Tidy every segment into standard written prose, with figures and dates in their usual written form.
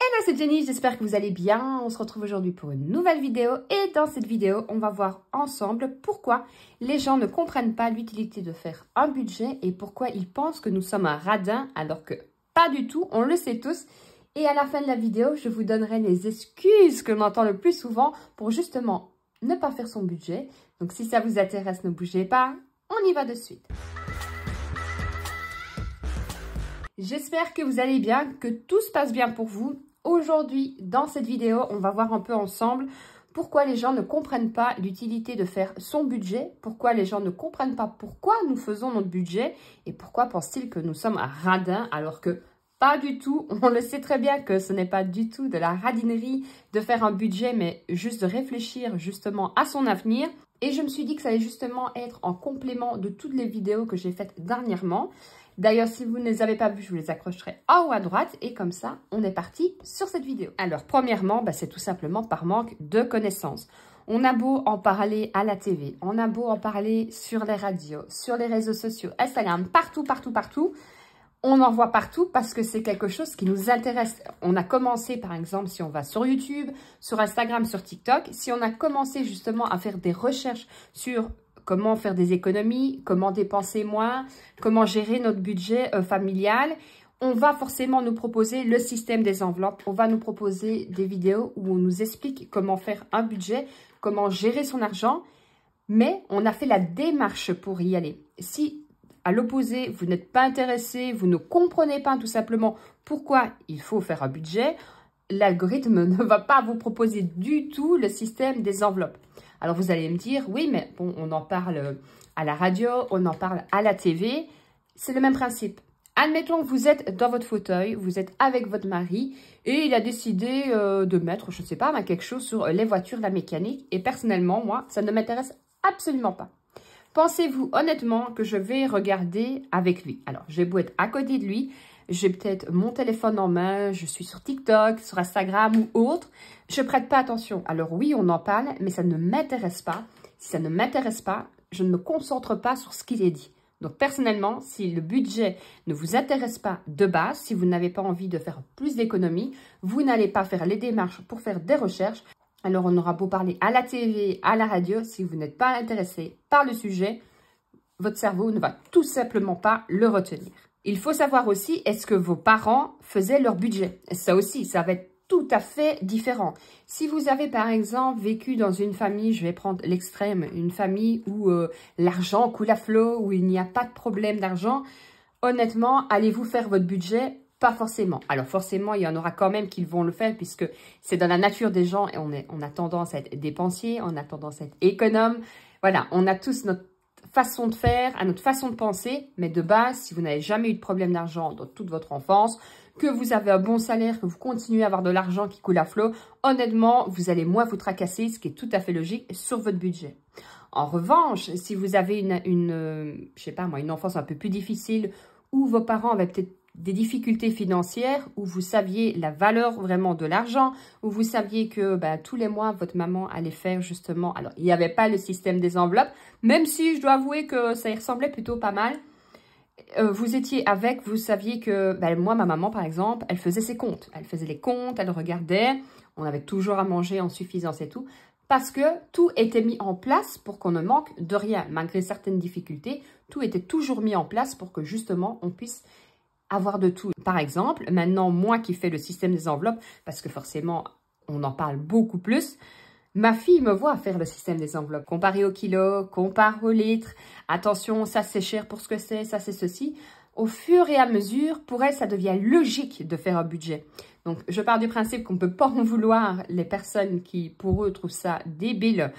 Hello, c'est Jenny, j'espère que vous allez bien. On se retrouve aujourd'hui pour une nouvelle vidéo et dans cette vidéo, on va voir ensemble pourquoi les gens ne comprennent pas l'utilité de faire un budget et pourquoi ils pensent que nous sommes un radin alors que pas du tout, on le sait tous. Et à la fin de la vidéo, je vous donnerai les excuses que l'on entend le plus souvent pour justement ne pas faire son budget. Donc si ça vous intéresse, ne bougez pas, on y va de suite. J'espère que vous allez bien, que tout se passe bien pour vous. Aujourd'hui, dans cette vidéo, on va voir un peu ensemble pourquoi les gens ne comprennent pas l'utilité de faire son budget, pourquoi les gens ne comprennent pas pourquoi nous faisons notre budget et pourquoi pensent-ils que nous sommes un radin alors que pas du tout. On le sait très bien que ce n'est pas du tout de la radinerie de faire un budget, mais juste de réfléchir justement à son avenir. Et je me suis dit que ça allait justement être en complément de toutes les vidéos que j'ai faites dernièrement. D'ailleurs, si vous ne les avez pas vues, je vous les accrocherai en haut à droite. Et comme ça, on est parti sur cette vidéo. Alors, premièrement, c'est tout simplement par manque de connaissances. On a beau en parler à la TV, on a beau en parler sur les radios, sur les réseaux sociaux, Instagram, partout. On en voit partout parce que c'est quelque chose qui nous intéresse. On a commencé, par exemple, si on va sur YouTube, sur Instagram, sur TikTok, si on a commencé justement à faire des recherches sur comment faire des économies, comment dépenser moins, comment gérer notre budget familial, on va forcément nous proposer le système des enveloppes. On va nous proposer des vidéos où on nous explique comment faire un budget, comment gérer son argent, mais on a fait la démarche pour y aller. Si à l'opposé, vous n'êtes pas intéressé, vous ne comprenez pas tout simplement pourquoi il faut faire un budget, l'algorithme ne va pas vous proposer du tout le système des enveloppes. Alors vous allez me dire, oui, mais bon, on en parle à la radio, on en parle à la TV, c'est le même principe. Admettons que vous êtes dans votre fauteuil, vous êtes avec votre mari et il a décidé de mettre, je ne sais pas, quelque chose sur les voitures, la mécanique. Et personnellement, moi, ça ne m'intéresse absolument pas. Pensez-vous honnêtement que je vais regarder avec lui? Alors, j'ai beau être à côté de lui, j'ai peut-être mon téléphone en main, je suis sur TikTok, sur Instagram ou autre, je ne prête pas attention. Alors oui, on en parle, mais ça ne m'intéresse pas. Si ça ne m'intéresse pas, je ne me concentre pas sur ce qu'il est dit. Donc personnellement, si le budget ne vous intéresse pas de base, si vous n'avez pas envie de faire plus d'économies, vous n'allez pas faire les démarches pour faire des recherches. Alors, on aura beau parler à la TV, à la radio, si vous n'êtes pas intéressé par le sujet, votre cerveau ne va tout simplement pas le retenir. Il faut savoir aussi, est-ce que vos parents faisaient leur budget? Ça aussi, ça va être tout à fait différent. Si vous avez par exemple vécu dans une famille, je vais prendre l'extrême, une famille où l'argent coule à flot, où il n'y a pas de problème d'argent, honnêtement, allez-vous faire votre budget? Pas forcément. Alors forcément, il y en aura quand même qui vont le faire puisque c'est dans la nature des gens et on a tendance à être dépensier, on a tendance à être économe. Voilà, on a tous notre façon de faire, à notre façon de penser. Mais de base, si vous n'avez jamais eu de problème d'argent dans toute votre enfance, que vous avez un bon salaire, que vous continuez à avoir de l'argent qui coule à flot, honnêtement, vous allez moins vous tracasser, ce qui est tout à fait logique, sur votre budget. En revanche, si vous avez je sais pas moi, une enfance un peu plus difficile où vos parents avaient peut-être des difficultés financières, où vous saviez la valeur vraiment de l'argent, où vous saviez que tous les mois, votre maman allait faire justement... Alors, il n'y avait pas le système des enveloppes, même si je dois avouer que ça y ressemblait plutôt pas mal. Vous étiez avec, vous saviez que... moi, ma maman, par exemple, elle faisait ses comptes. Elle faisait les comptes, elle regardait. On avait toujours à manger en suffisance et tout. Parce que tout était mis en place pour qu'on ne manque de rien. Malgré certaines difficultés, tout était toujours mis en place pour que justement, on puisse avoir de tout. Par exemple, maintenant, moi qui fais le système des enveloppes, parce que forcément, on en parle beaucoup plus, ma fille me voit faire le système des enveloppes. Comparé au kilo, compare au litre, attention, ça c'est cher pour ce que c'est, ça c'est ceci. Au fur et à mesure, pour elle, ça devient logique de faire un budget. Donc, je pars du principe qu'on ne peut pas en vouloir les personnes qui, pour eux, trouvent ça débile.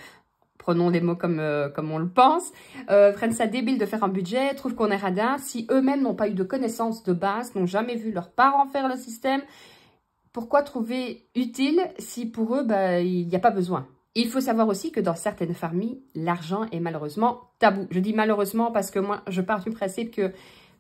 Prenons les mots comme on le pense, prennent ça débile de faire un budget, trouvent qu'on est radin. Si eux-mêmes n'ont pas eu de connaissances de base, n'ont jamais vu leurs parents faire le système, pourquoi trouver utile si pour eux, il n'y a pas besoin? Il faut savoir aussi que dans certaines familles, l'argent est malheureusement tabou. Je dis malheureusement parce que moi, je pars du principe que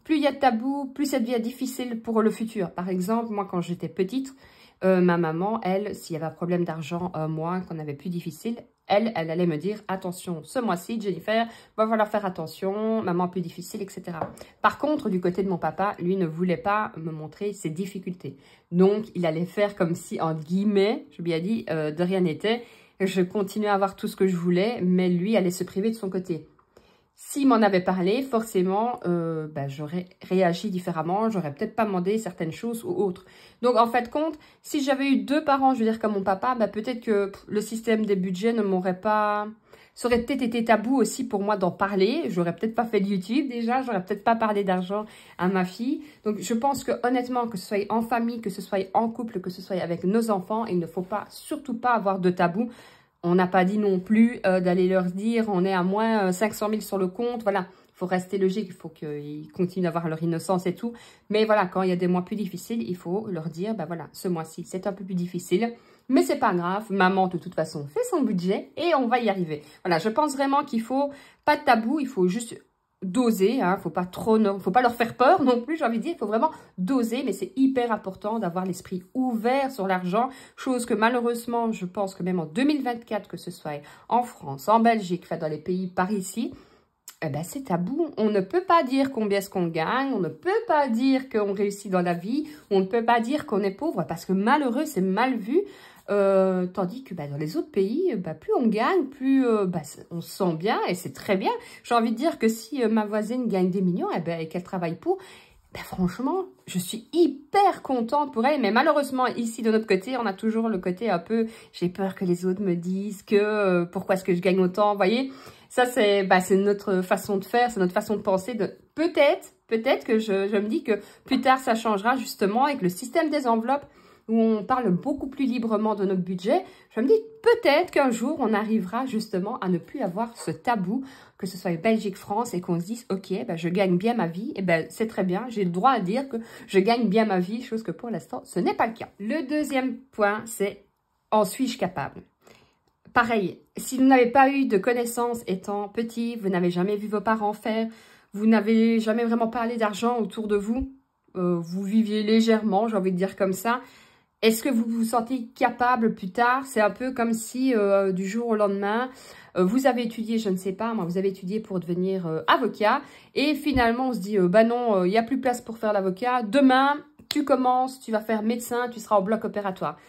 plus il y a de tabou, plus ça devient difficile pour le futur. Par exemple, moi, quand j'étais petite, ma maman, elle, s'il y avait un problème d'argent, moi, qu'on avait plus difficile, elle allait me dire, attention, ce mois-ci, Jennifer, va falloir faire attention, maman plus difficile, etc. Par contre, du côté de mon papa, lui ne voulait pas me montrer ses difficultés. Donc, il allait faire comme si, entre guillemets, je lui ai dit, de rien n'était. Je continuais à avoir tout ce que je voulais, mais lui allait se priver de son côté. S'il m'en avait parlé, forcément, j'aurais réagi différemment. J'aurais peut-être pas demandé certaines choses ou autres. Donc, en fait, compte, si j'avais eu 2 parents, je veux dire, comme mon papa, peut-être que le système des budgets ne m'aurait pas... Ça aurait peut-être été tabou aussi pour moi d'en parler. J'aurais peut-être pas fait de YouTube déjà. J'aurais peut-être pas parlé d'argent à ma fille. Donc, je pense que honnêtement, que ce soit en famille, que ce soit en couple, que ce soit avec nos enfants, il ne faut pas, surtout pas avoir de tabou. On n'a pas dit non plus d'aller leur dire on est à moins 500 000 sur le compte. Voilà, il faut rester logique, il faut qu'ils continuent d'avoir leur innocence et tout. Mais voilà, quand il y a des mois plus difficiles, il faut leur dire, voilà, ce mois-ci, c'est un peu plus difficile. Mais c'est pas grave, maman de toute façon fait son budget et on va y arriver. Voilà, je pense vraiment qu'il faut pas de tabou, il faut juste doser, faut pas leur faire peur non plus, j'ai envie de dire, il faut vraiment doser, mais c'est hyper important d'avoir l'esprit ouvert sur l'argent, chose que malheureusement, je pense que même en 2024, que ce soit en France, en Belgique, dans les pays par ici, c'est tabou. On ne peut pas dire combien est-ce qu'on gagne, on ne peut pas dire qu'on réussit dans la vie, on ne peut pas dire qu'on est pauvre, parce que malheureux, c'est mal vu. Tandis que dans les autres pays, plus on gagne, plus on se sent bien et c'est très bien. J'ai envie de dire que si ma voisine gagne des millions et qu'elle travaille pour, franchement, je suis hyper contente pour elle. Mais malheureusement, ici, de notre côté, on a toujours le côté un peu, j'ai peur que les autres me disent que pourquoi est-ce que je gagne autant, vous voyez. Ça, c'est notre façon de faire, c'est notre façon de penser. Peut-être que je me dis que plus tard, ça changera justement avec le système des enveloppes, où on parle beaucoup plus librement de notre budget, je me dis peut-être qu'un jour, on arrivera justement à ne plus avoir ce tabou, que ce soit Belgique, France, et qu'on se dise, ok, je gagne bien ma vie, et c'est très bien, j'ai le droit à dire que je gagne bien ma vie, chose que pour l'instant, ce n'est pas le cas. Le deuxième point, c'est, en suis-je capable? Pareil, si vous n'avez pas eu de connaissances étant petit, vous n'avez jamais vu vos parents faire, vous n'avez jamais vraiment parlé d'argent autour de vous, vous viviez légèrement, j'ai envie de dire comme ça. Est-ce que vous vous sentez capable plus tard? C'est un peu comme si du jour au lendemain, vous avez étudié, je ne sais pas, moi, vous avez étudié pour devenir avocat. Et finalement, on se dit, non, il n'y a plus place pour faire l'avocat. Demain, tu commences, tu vas faire médecin, tu seras au bloc opératoire.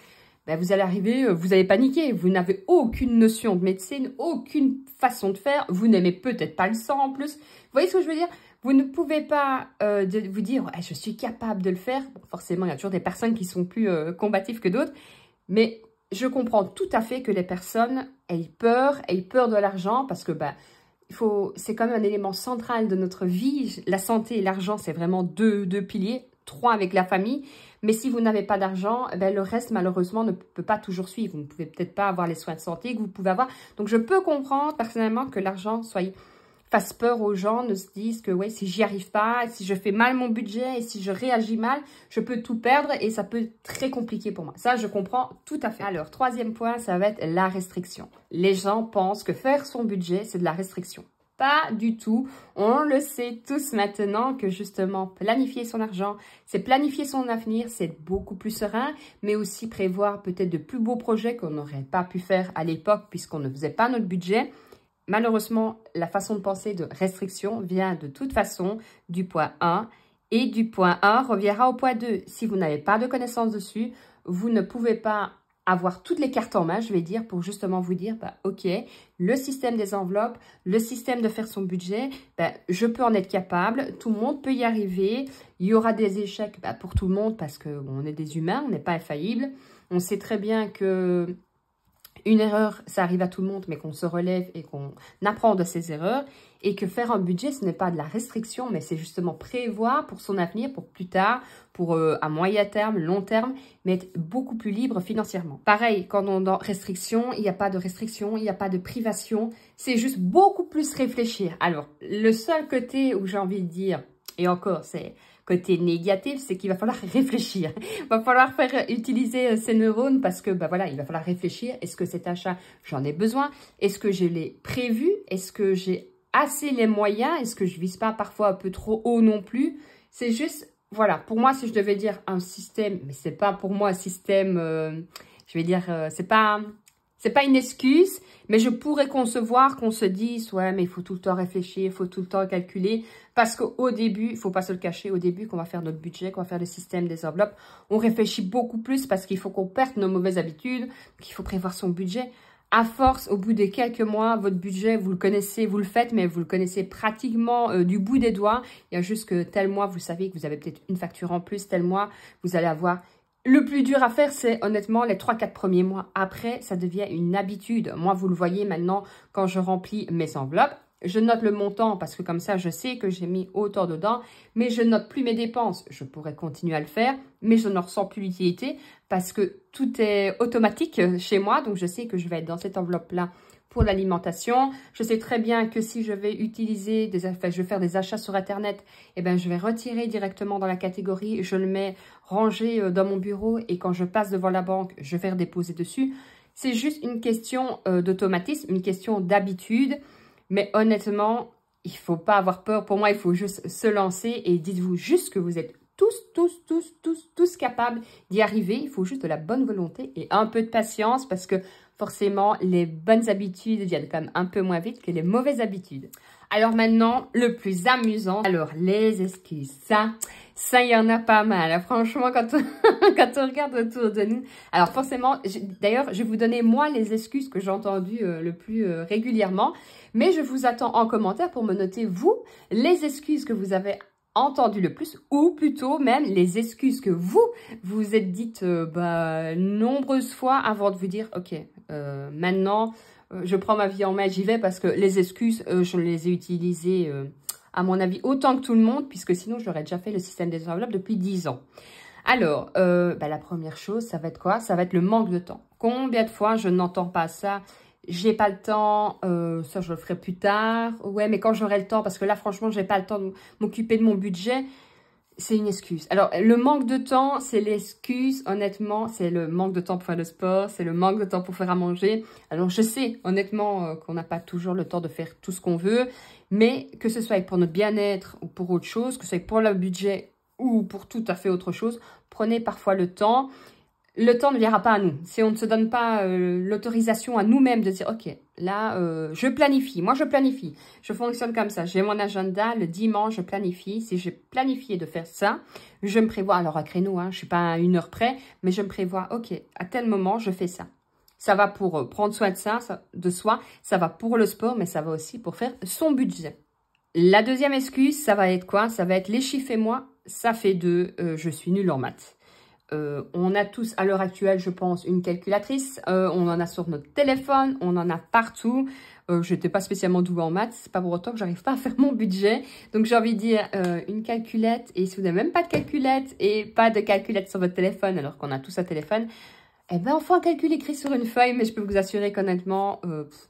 Vous allez arriver, vous allez paniquer. Vous n'avez aucune notion de médecine, aucune façon de faire. Vous n'aimez peut-être pas le sang en plus. Vous voyez ce que je veux dire? Vous ne pouvez pas vous dire « je suis capable de le faire ». Bon, forcément, il y a toujours des personnes qui sont plus combatives que d'autres. Mais je comprends tout à fait que les personnes aient peur de l'argent parce que c'est quand même un élément central de notre vie. La santé et l'argent, c'est vraiment deux piliers. 3 avec la famille. Mais si vous n'avez pas d'argent, le reste, malheureusement, ne peut pas toujours suivre. Vous ne pouvez peut-être pas avoir les soins de santé que vous pouvez avoir. Donc, je peux comprendre personnellement que l'argent fasse peur aux gens, ne se disent que si j'y arrive pas, si je fais mal mon budget et si je réagis mal, je peux tout perdre et ça peut être très compliqué pour moi. Ça, je comprends tout à fait. Alors, 3e point, ça va être la restriction. Les gens pensent que faire son budget, c'est de la restriction. Pas du tout. On le sait tous maintenant que justement, planifier son argent, c'est planifier son avenir, c'est être beaucoup plus serein, mais aussi prévoir peut-être de plus beaux projets qu'on n'aurait pas pu faire à l'époque puisqu'on ne faisait pas notre budget. Malheureusement, la façon de penser de restriction vient de toute façon du point 1 et du point 1 reviendra au point 2. Si vous n'avez pas de connaissances dessus, vous ne pouvez pas avoir toutes les cartes en main, je vais dire, pour justement vous dire, ok, le système des enveloppes, le système de faire son budget, je peux en être capable, tout le monde peut y arriver, il y aura des échecs pour tout le monde parce qu'on est des humains, on n'est pas infaillible, on sait très bien que une erreur, ça arrive à tout le monde, mais qu'on se relève et qu'on apprend de ses erreurs. Et que faire un budget, ce n'est pas de la restriction, mais c'est justement prévoir pour son avenir, pour plus tard, pour à moyen terme, long terme, mais être beaucoup plus libre financièrement. Pareil, quand on est dans restriction, il n'y a pas de restriction, il n'y a pas de privation. C'est juste beaucoup plus réfléchir. Alors, le seul côté où j'ai envie de dire, et encore, c'est côté négatif, c'est qu'il va falloir réfléchir. Il va falloir faire utiliser ses neurones parce que, voilà, il va falloir réfléchir. Est-ce que cet achat, j'en ai besoin? Est-ce que je l'ai prévu? Est-ce que j'ai assez les moyens? Est-ce que je vise pas parfois un peu trop haut non plus? C'est juste, voilà, pour moi, si je devais dire un système, mais c'est pas pour moi un système, je vais dire, c'est pas c'est pas une excuse, mais je pourrais concevoir qu'on se dise, ouais, mais il faut tout le temps réfléchir, il faut tout le temps calculer, parce qu'au début, il faut pas se le cacher, au début, qu'on va faire notre budget, qu'on va faire le système des enveloppes, on réfléchit beaucoup plus parce qu'il faut qu'on perde nos mauvaises habitudes, qu'il faut prévoir son budget. À force, au bout de quelques mois, votre budget, vous le connaissez, vous le faites, mais vous le connaissez pratiquement du bout des doigts. Il y a juste que tel mois, vous savez que vous avez peut-être une facture en plus, tel mois, vous allez avoir... Le plus dur à faire, c'est honnêtement les 3-4 premiers mois. Après, ça devient une habitude. Moi, vous le voyez maintenant, quand je remplis mes enveloppes, je note le montant parce que comme ça, je sais que j'ai mis autant dedans, mais je note plus mes dépenses. Je pourrais continuer à le faire, mais je n'en ressens plus l'utilité parce que tout est automatique chez moi. Donc, je sais que je vais être dans cette enveloppe-là pour l'alimentation. Je sais très bien que si je vais utiliser, je vais faire des achats sur Internet, eh ben, je vais retirer directement dans la catégorie, je le mets rangé dans mon bureau et quand je passe devant la banque, je vais redéposer dessus. C'est juste une question d'automatisme, une question d'habitude. Mais honnêtement, il ne faut pas avoir peur. Pour moi, il faut juste se lancer et dites-vous juste que vous êtes tous capables d'y arriver. Il faut juste de la bonne volonté et un peu de patience parce que forcément, les bonnes habitudes viennent quand même un peu moins vite que les mauvaises habitudes. Alors maintenant, le plus amusant, alors les excuses, ça il y en a pas mal. Franchement, quand on regarde autour de nous. Alors forcément, d'ailleurs, je vais vous donner moi les excuses que j'ai entendues le plus régulièrement. Mais je vous attends en commentaire pour me noter, vous, les excuses que vous avez entendues le plus, ou plutôt même les excuses que vous êtes dites nombreuses fois avant de vous dire, ok, maintenant, je prends ma vie en main, j'y vais, parce que les excuses, je les ai utilisées, à mon avis, autant que tout le monde, puisque sinon, j'aurais déjà fait le système des enveloppes depuis 10 ans. Alors, la première chose, ça va être quoi? Ça va être le manque de temps. Combien de fois je n'entends pas ça? J'ai pas le temps, ça je le ferai plus tard. Ouais, mais quand j'aurai le temps, parce que là, franchement, j'ai pas le temps de m'occuper de mon budget, c'est une excuse. Alors, le manque de temps, c'est l'excuse, honnêtement, c'est le manque de temps pour faire le sport, c'est le manque de temps pour faire à manger. Alors, je sais, honnêtement, qu'on n'a pas toujours le temps de faire tout ce qu'on veut, mais que ce soit pour notre bien-être ou pour autre chose, que ce soit pour le budget ou pour tout à fait autre chose, prenez parfois le temps. Le temps ne viendra pas à nous. Si on ne se donne pas l'autorisation à nous-mêmes de dire, ok, là, je planifie. Moi, je planifie. Je fonctionne comme ça. J'ai mon agenda. Le dimanche, je planifie. Si j'ai planifié de faire ça, je me prévois. Alors, à créneau, je ne suis pas à 1 heure près, mais je me prévois, ok, à tel moment, je fais ça. Ça va pour prendre soin de soi. Ça va pour le sport, mais ça va aussi pour faire son budget. La deuxième excuse, ça va être quoi? Ça va être les chiffres et moi, ça fait 2. Je suis nulle en maths. On a tous à l'heure actuelle, je pense, une calculatrice. On en a sur notre téléphone, on en a partout. Je n'étais pas spécialement douée en maths, c'est pas pour autant que j'arrive pas à faire mon budget. Donc j'ai envie de dire une calculette. Et si vous n'avez même pas de calculette et pas de calculette sur votre téléphone, alors qu'on a tous un téléphone, eh bien, on fait un calcul écrit sur une feuille, mais je peux vous assurer qu'honnêtement,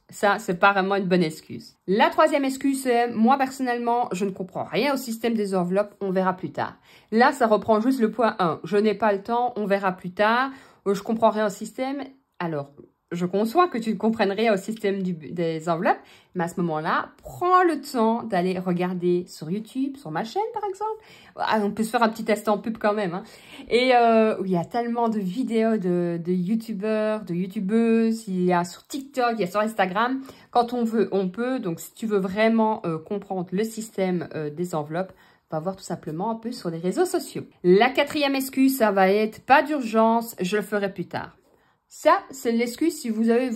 ça, c'est pas vraiment une bonne excuse. La troisième excuse, c'est, moi, personnellement, je ne comprends rien au système des enveloppes, on verra plus tard. Là, ça reprend juste le point 1. Je n'ai pas le temps, on verra plus tard. Je comprends rien au système. Alors, je conçois que tu ne comprennes rien au système des enveloppes, mais à ce moment-là, prends le temps d'aller regarder sur YouTube, sur ma chaîne par exemple. On peut se faire un petit test en pub quand même. Et il y a tellement de vidéos de youtubeurs, de youtubeuses, il y a sur TikTok, il y a sur Instagram. Quand on veut, on peut. Donc si tu veux vraiment comprendre le système des enveloppes, va voir tout simplement un peu sur les réseaux sociaux. La quatrième excuse, ça va être pas d'urgence, je le ferai plus tard. Ça, c'est l'excuse si vous avez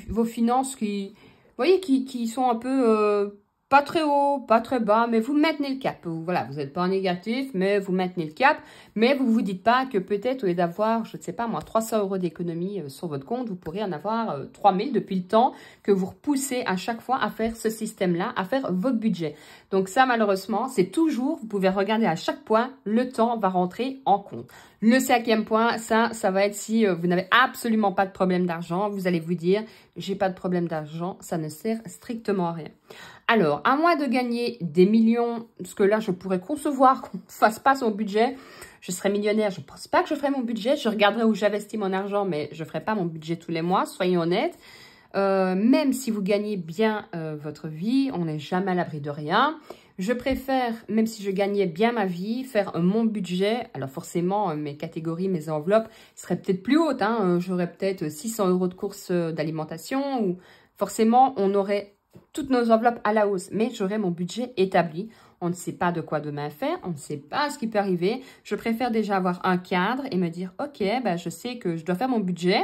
vos finances qui, vous voyez, qui sont un peu pas très haut, pas très bas, mais vous maintenez le cap. Voilà, vous n'êtes pas en négatif, mais vous maintenez le cap. Mais vous ne vous dites pas que peut-être, au lieu d'avoir, je ne sais pas moi, 300 € d'économie sur votre compte, vous pourriez en avoir 3000 depuis le temps que vous repoussez à chaque fois à faire ce système-là, à faire votre budget. Donc ça, malheureusement, c'est toujours, vous pouvez regarder à chaque point, le temps va rentrer en compte. Le cinquième point, ça va être si vous n'avez absolument pas de problème d'argent, vous allez vous dire, j'ai pas de problème d'argent, ça ne sert strictement à rien. Alors, à moins de gagner des millions, parce que là, je pourrais concevoir qu'on ne fasse pas son budget, je serais millionnaire, je ne pense pas que je ferai mon budget, je regarderai où j'investis mon argent, mais je ne ferai pas mon budget tous les mois, soyons honnêtes. Même si vous gagnez bien votre vie, on n'est jamais à l'abri de rien. Je préfère, même si je gagnais bien ma vie, faire mon budget. Alors forcément, mes catégories, mes enveloppes seraient peut-être plus hautes. Hein. J'aurais peut-être 600 € de courses d'alimentation. Ou forcément, on aurait toutes nos enveloppes à la hausse. Mais j'aurais mon budget établi. On ne sait pas de quoi demain faire. On ne sait pas ce qui peut arriver. Je préfère déjà avoir un cadre et me dire, ok, ben, je sais que je dois faire mon budget.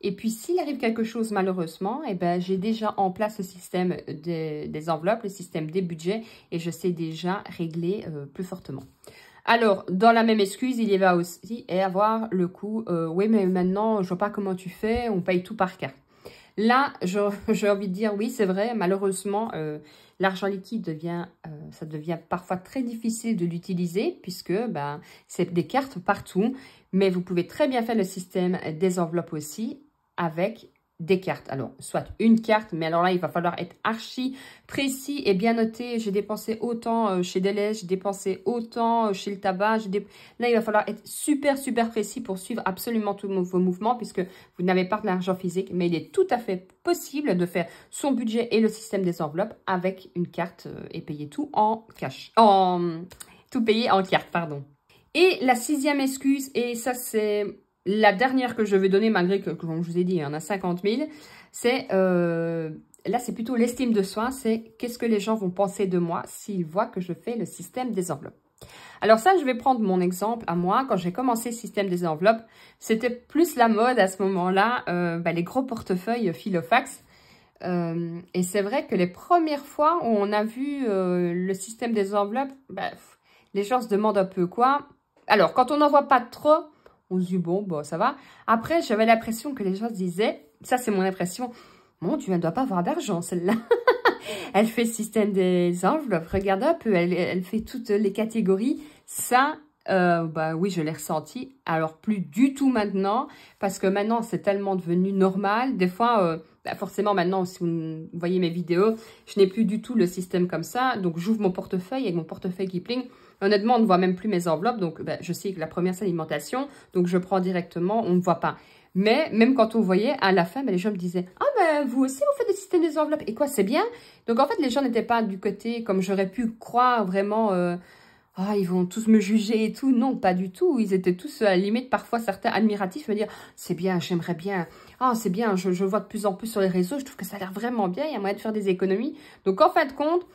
Et puis, s'il arrive quelque chose, malheureusement, eh ben, j'ai déjà en place le système des enveloppes, le système des budgets, et je sais déjà régler plus fortement. Alors, dans la même excuse, il y va aussi et avoir le coup, oui, mais maintenant, je vois pas comment tu fais, on paye tout par carte. Là, j'ai envie de dire, oui, c'est vrai, malheureusement, l'argent liquide ça devient parfois très difficile de l'utiliser, puisque ben, c'est des cartes partout, mais vous pouvez très bien faire le système des enveloppes aussi, avec des cartes. Alors, soit une carte, mais alors là, il va falloir être archi précis et bien noté. J'ai dépensé autant chez Deleuze, j'ai dépensé autant chez le tabac. Là, il va falloir être super, super précis pour suivre absolument tous vos mouvements, puisque vous n'avez pas de l'argent physique. Mais il est tout à fait possible de faire son budget et le système des enveloppes avec une carte et payer tout en cash. Tout payer en carte, pardon. Et la 6e excuse, et ça, c'est la dernière que je vais donner, malgré que, comme je vous ai dit, il y en a 50 000, c'est, là, c'est plutôt l'estime de soi, c'est qu'est-ce que les gens vont penser de moi s'ils voient que je fais le système des enveloppes. Alors ça, je vais prendre mon exemple à moi. Quand j'ai commencé le système des enveloppes, c'était plus la mode à ce moment-là, les gros portefeuilles Filofax. Et c'est vrai que les premières fois où on a vu le système des enveloppes, les gens se demandent un peu quoi. Alors, quand on n'en voit pas trop, on se dit, bon, ça va. Après, j'avais l'impression que les gens se disaient, ça c'est mon impression, bon, tu ne dois pas avoir d'argent, celle-là. Elle fait le système des enveloppes, regarde un peu, elle fait toutes les catégories. Ça, oui, je l'ai ressenti. Alors, plus du tout maintenant, parce que maintenant, c'est tellement devenu normal. Des fois, forcément, maintenant, si vous voyez mes vidéos, je n'ai plus du tout le système comme ça. Donc, j'ouvre mon portefeuille avec mon portefeuille Kipling. Honnêtement, on ne voit même plus mes enveloppes. Donc, je sais que la première, c'est l'alimentation. Donc, je prends directement, on ne voit pas. Mais même quand on voyait, à la fin, les gens me disaient « Ah, vous aussi, vous faites le système des enveloppes. Et quoi, c'est bien ?» Donc, en fait, les gens n'étaient pas du côté, comme j'aurais pu croire, vraiment « Ah, ils vont tous me juger et tout. » Non, pas du tout. Ils étaient tous, à la limite, parfois, certains admiratifs, me dire « C'est bien, j'aimerais bien. Ah, c'est bien, je vois de plus en plus sur les réseaux. Je trouve que ça a l'air vraiment bien. Il y a moyen de faire des économies. » Donc, en fin de compte,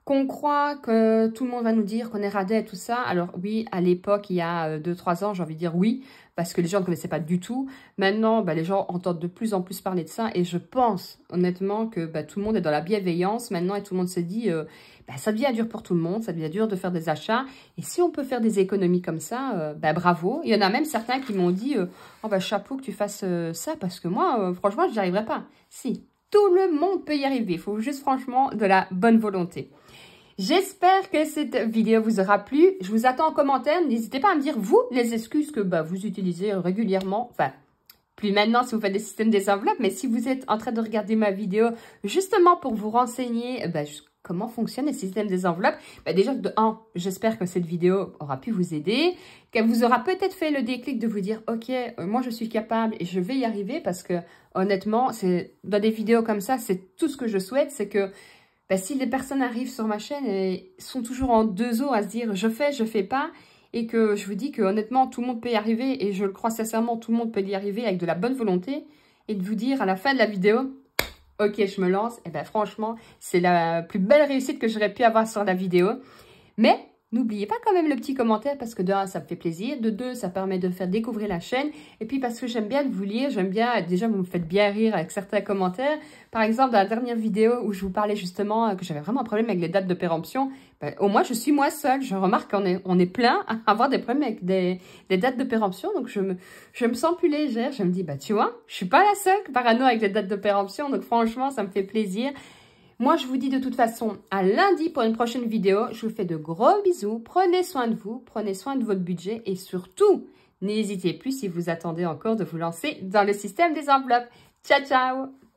qu'on croit que tout le monde va nous dire qu'on est radais et tout ça. Alors oui, à l'époque, il y a 2-3 ans, j'ai envie de dire oui, parce que les gens ne connaissaient pas du tout. Maintenant, les gens entendent de plus en plus parler de ça et je pense honnêtement que tout le monde est dans la bienveillance maintenant et tout le monde se dit ça devient dur pour tout le monde, ça devient dur de faire des achats et si on peut faire des économies comme ça, bravo. Il y en a même certains qui m'ont dit chapeau que tu fasses ça parce que moi, franchement, je n'y arriverai pas. Si, tout le monde peut y arriver, il faut juste franchement de la bonne volonté. J'espère que cette vidéo vous aura plu. Je vous attends en commentaire. N'hésitez pas à me dire, vous, les excuses que vous utilisez régulièrement. Enfin, plus maintenant si vous faites des systèmes des enveloppes. Mais si vous êtes en train de regarder ma vidéo, justement pour vous renseigner comment fonctionne le système des enveloppes. Déjà, de 1, j'espère que cette vidéo aura pu vous aider. Qu'elle vous aura peut-être fait le déclic de vous dire, ok, moi je suis capable et je vais y arriver. Parce que honnêtement, dans des vidéos comme ça, c'est tout ce que je souhaite. C'est que si les personnes arrivent sur ma chaîne et sont toujours en deux eaux à se dire je fais pas, et que je vous dis que honnêtement tout le monde peut y arriver et je le crois sincèrement, tout le monde peut y arriver avec de la bonne volonté et de vous dire à la fin de la vidéo ok je me lance, et franchement c'est la plus belle réussite que j'aurais pu avoir sur la vidéo. Mais n'oubliez pas quand même le petit commentaire parce que de 1, ça me fait plaisir. De 2, ça permet de faire découvrir la chaîne. Et puis parce que j'aime bien vous lire, j'aime bien, déjà vous me faites bien rire avec certains commentaires. Par exemple, dans la dernière vidéo où je vous parlais justement que j'avais vraiment un problème avec les dates de péremption, au moins je suis moi seule. Je remarque qu'on est plein à avoir des problèmes avec des dates de péremption. Donc je me sens plus légère. Je me dis, tu vois, je suis pas la seule parano avec les dates de péremption. Donc franchement, ça me fait plaisir. Moi, je vous dis de toute façon à lundi pour une prochaine vidéo. Je vous fais de gros bisous. Prenez soin de vous, prenez soin de votre budget et surtout, n'hésitez plus si vous attendez encore de vous lancer dans le système des enveloppes. Ciao, ciao!